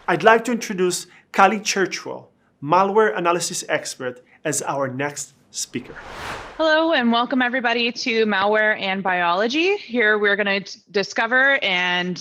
I'd like to introduce Callie Churchwell, malware analysis expert, as our next speaker. Hello and welcome everybody to Malware and Biology. Here we're going to discover and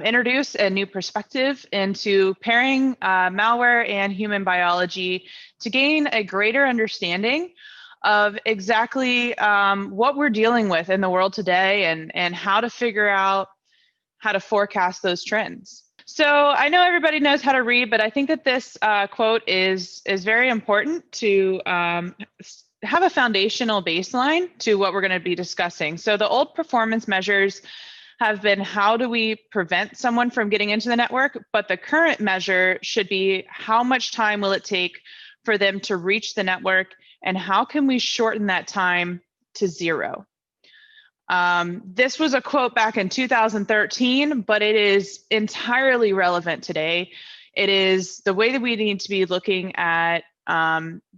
introduce a new perspective into pairing malware and human biology to gain a greater understanding of exactly what we're dealing with in the world today and how to figure out how to forecast those trends. So I know everybody knows how to read, but I think that this quote is very important to have a foundational baseline to what we're going to be discussing. So the old performance measures have been how do we prevent someone from getting into the network, but the current measure should be how much time will it take for them to reach the network and how can we shorten that time to zero. This was a quote back in 2013, but it is entirely relevant today. It is the way that we need to be looking at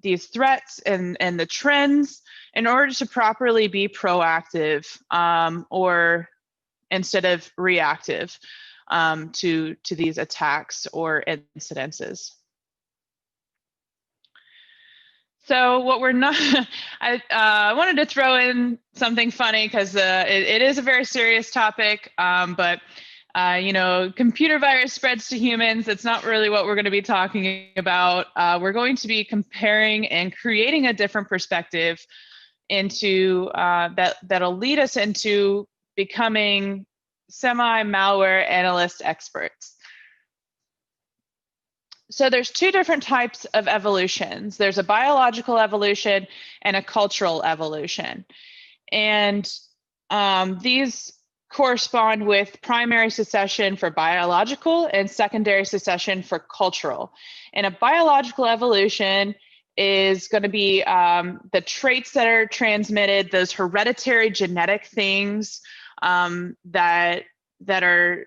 these threats and the trends in order to properly be proactive or instead of reactive to these attacks or incidences. So what we're not, I wanted to throw in something funny because it is a very serious topic, but computer virus spreads to humans. It's not really what we're going to be talking about. We're going to be comparing and creating a different perspective into that'll lead us into becoming semi-malware analyst experts. So there's two different types of evolutions. There's a biological evolution and a cultural evolution. And these correspond with primary succession for biological and secondary succession for cultural. And a biological evolution is going to be the traits that are transmitted, those hereditary genetic things that are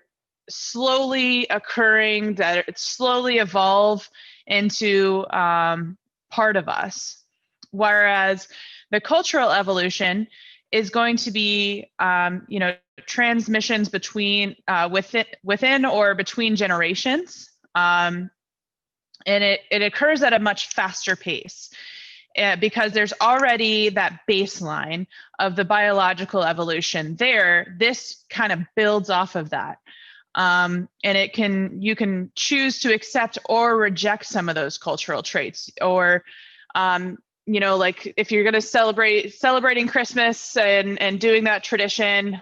slowly occurring, that slowly evolve into part of us. Whereas the cultural evolution is going to be, transmissions between within or between generations, and it occurs at a much faster pace. Because there's already that baseline of the biological evolution there. This kind of builds off of that. And you can choose to accept or reject some of those cultural traits, or like if you're going to celebrating Christmas and doing that tradition,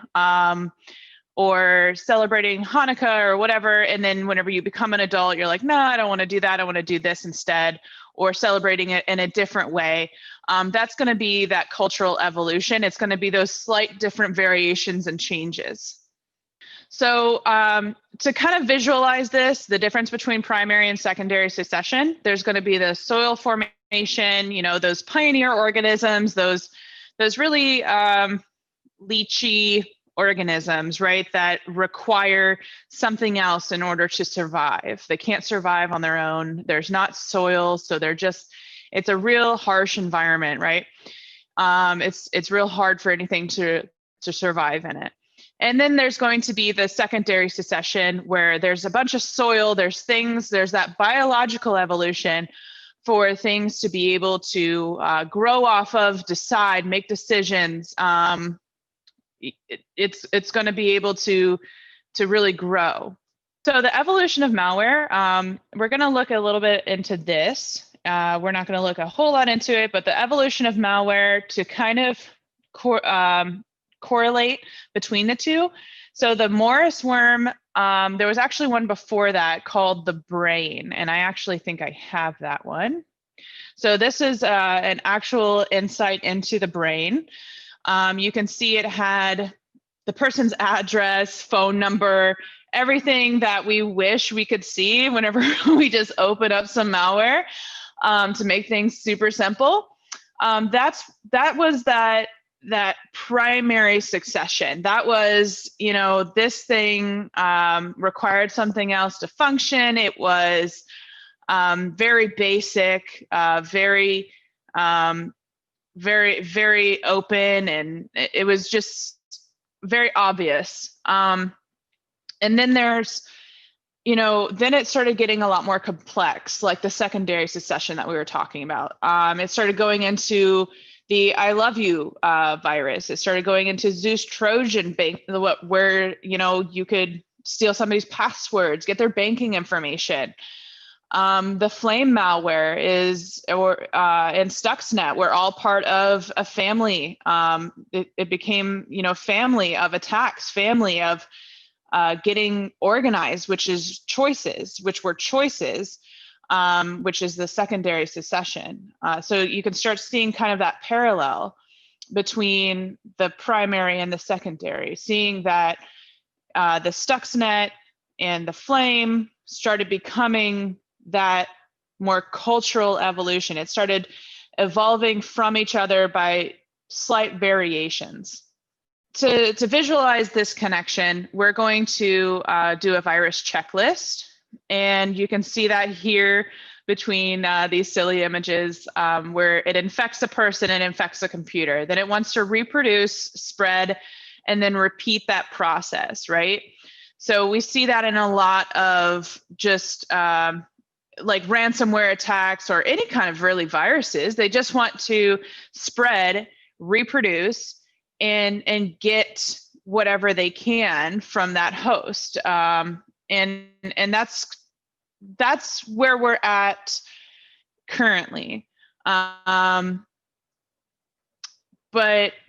or celebrating Hanukkah or whatever, and then whenever you become an adult, you're like, no, I don't want to do that. I want to do this instead, or celebrating it in a different way. That's going to be that cultural evolution. It's going to be those slight different variations and changes. So to kind of visualize this, the difference between primary and secondary succession, there's going to be the soil formation, those pioneer organisms, those really leechy organisms, right, that require something else in order to survive. They can't survive on their own. There's not soil, so it's a real harsh environment, right? It's real hard for anything to survive in it. And then there's going to be the secondary succession where there's a bunch of soil, there's that biological evolution for things to be able to grow off of, decide, make decisions. It's going to be able to really grow. So the evolution of malware, we're going to look a little bit into this. We're not going to look a whole lot into it, but the evolution of malware to kind of correlate between the two. So the Morris worm, there was actually one before that called the brain, and I actually think I have that one. So this is an actual insight into the brain. You can see it had the person's address, phone number, everything that we wish we could see whenever we just open up some malware to make things super simple. That was that primary succession. That was, this thing required something else to function. It was very basic, very, very open, and it was just very obvious. And then there's then it started getting a lot more complex, like the secondary secession that we were talking about. It started going into the I love you virus. It started going into Zeus Trojan bank, where, you could steal somebody's passwords, get their banking information. The Flame malware and Stuxnet were all part of a family. It became, family of attacks, family of getting organized, which were choices, which is the secondary secession. So you can start seeing kind of that parallel between the primary and the secondary, seeing that the Stuxnet and the Flame started becoming that more cultural evolution. It started evolving from each other by slight variations. To visualize this connection, we're going to do a virus checklist. And you can see that here between these silly images where it infects a person and infects a computer. Then it wants to reproduce, spread, and then repeat that process, right? So we see that in a lot of just like ransomware attacks or any kind of really viruses. They just want to spread, reproduce, and get whatever they can from that host. And that's where we're at currently. But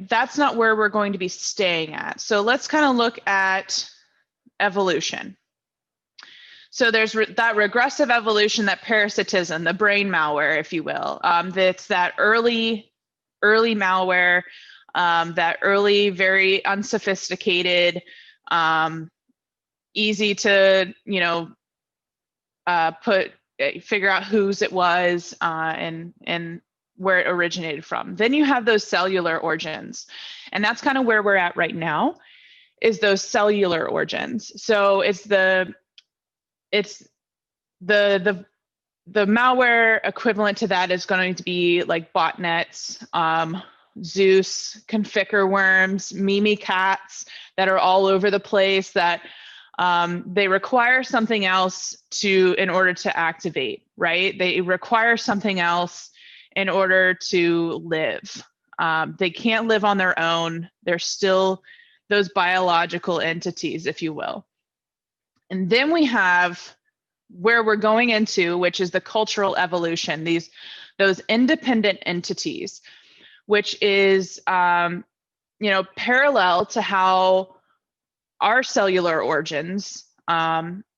that's not where we're going to be staying at. So let's kind of look at evolution. So there's that regressive evolution, that parasitism, the brain malware, if you will. That's that early malware, that early, very unsophisticated, easy to, figure out whose it was and where it originated from. Then you have those cellular origins. And that's kind of where we're at right now, is those cellular origins. So it's the malware equivalent to that is going to be like botnets, Zeus, configure worms, Mimikatz that are all over the place, that they require something else in order to activate, right? They require something else in order to live. They can't live on their own. They're still those biological entities, if you will. And then we have where we're going into, which is the cultural evolution, those independent entities, which is parallel to how our cellular origins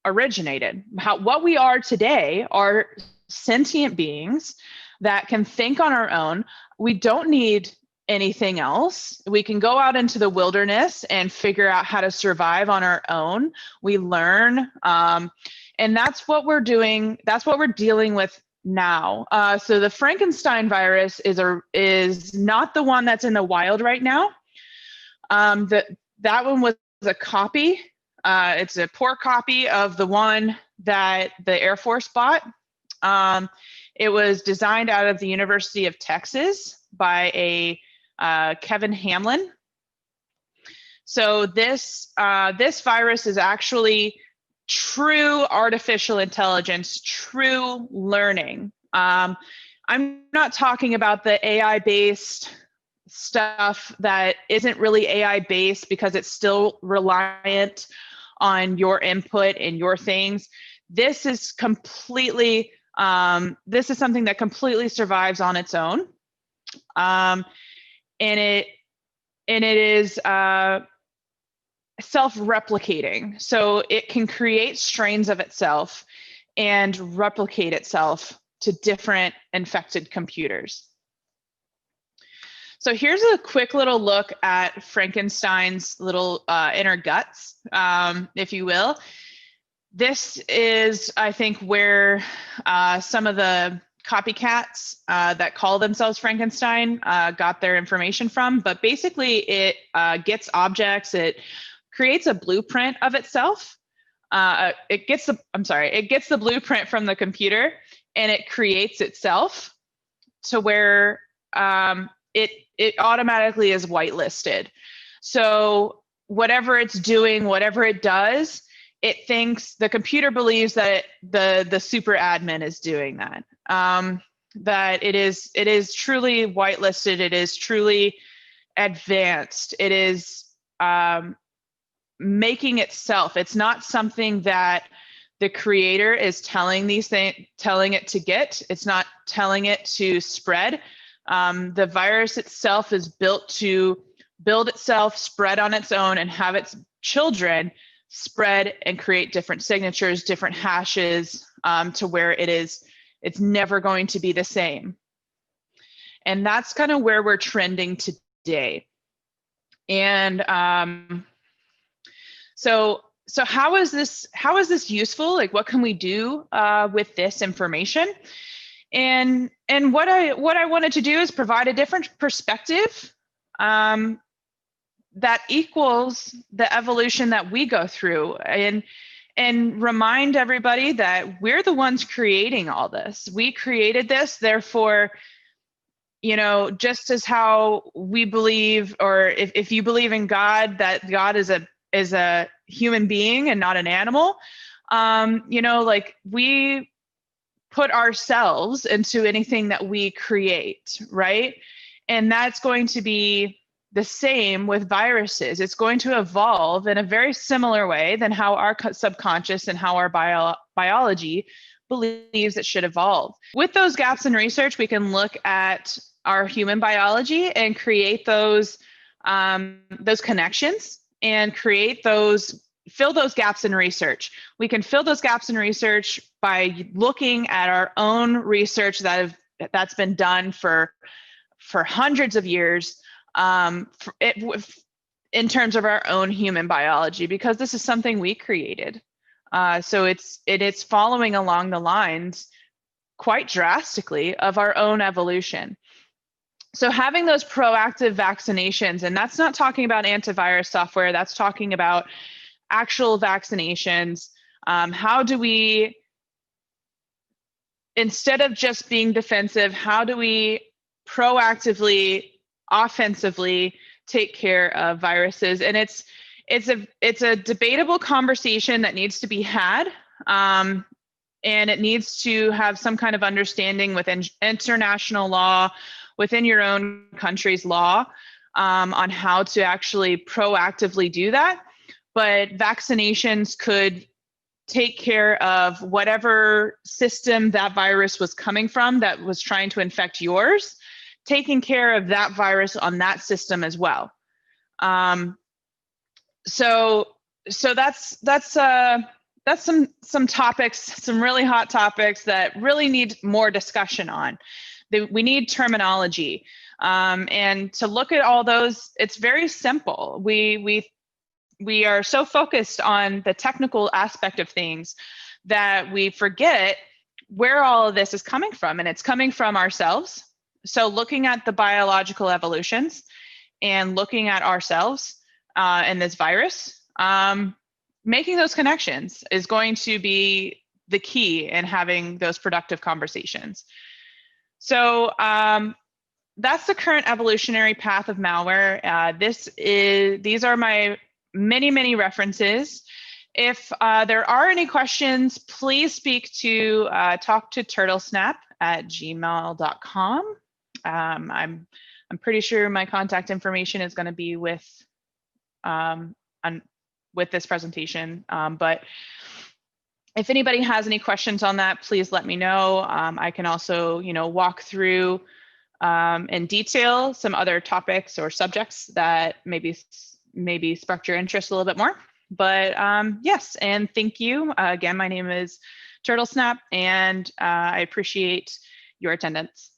originated. What we are today are sentient beings that can think on our own. We don't need anything else. We can go out into the wilderness and figure out how to survive on our own. We learn, and that's what we're doing. That's what we're dealing with now. So the Frankenstein virus is not the one that's in the wild right now. That one was a copy. It's a poor copy of the one that the Air Force bought. It was designed out of the University of Texas by a Kevin Hamlin. So this virus is actually true artificial intelligence, true learning. I'm not talking about the AI-based stuff that isn't really AI-based because it's still reliant on your input and your things. This is completely, this is something that completely survives on its own. And it is self-replicating. So it can create strains of itself and replicate itself to different infected computers. So here's a quick little look at Frankenstein's little inner guts, if you will. This is, I think, where some of the copycats that call themselves Frankenstein got their information from. But basically, it gets objects. It creates a blueprint of itself. It gets the blueprint from the computer, and it creates itself to where it automatically is whitelisted. So whatever it's doing, whatever it does, it thinks, the computer believes that the super admin is doing that. That it is truly whitelisted. It is truly advanced. It is making itself. It's not something that the creator is telling it to get. It's not telling it to spread. The virus itself is built to build itself, spread on its own, and have its children spread and create different signatures, different hashes, to where it's never going to be the same. And that's kind of where we're trending today. And so how is this useful? Like, what can we do with this information? And what I wanted to do is provide a different perspective that equals the evolution that we go through, and remind everybody that we're the ones creating all this. We created this, therefore, just as how we believe, or if you believe in God, that God is a human being and not an animal, like, we put ourselves into anything that we create, right? And that's going to be the same with viruses. It's going to evolve in a very similar way than how our subconscious and how our biology believes it should evolve. With those gaps in research, we can look at our human biology and create those connections and fill those gaps in research. We can fill those gaps in research by looking at our own research that's been done for hundreds of years, in terms of our own human biology, because this is something we created. So it's following along the lines quite drastically of our own evolution. So having those proactive vaccinations, and that's not talking about antivirus software, that's talking about actual vaccinations. How do we, instead of just being defensive, how do we proactively, offensively take care of viruses? And it's a debatable conversation that needs to be had, and it needs to have some kind of understanding within international law, within your own country's law, on how to actually proactively do that. But vaccinations could take care of whatever system that virus was coming from that was trying to infect yours, taking care of that virus on that system as well. So that's some topics, some really hot topics that really need more discussion on. We need terminology, and to look at all those. It's very simple. We are so focused on the technical aspect of things that we forget where all of this is coming from, and it's coming from ourselves. So looking at the biological evolutions and looking at ourselves and this virus, making those connections is going to be the key in having those productive conversations. So that's the current evolutionary path of malware. These are my many references. If there are any questions, please talk to turtlesnap@gmail.com. I'm pretty sure my contact information is going to be with this presentation. But if anybody has any questions on that, please let me know. I can also, walk through in detail some other topics or subjects that maybe sparked your interest a little bit more. But yes, and thank you. Again, my name is Turtlesnap, and I appreciate your attendance.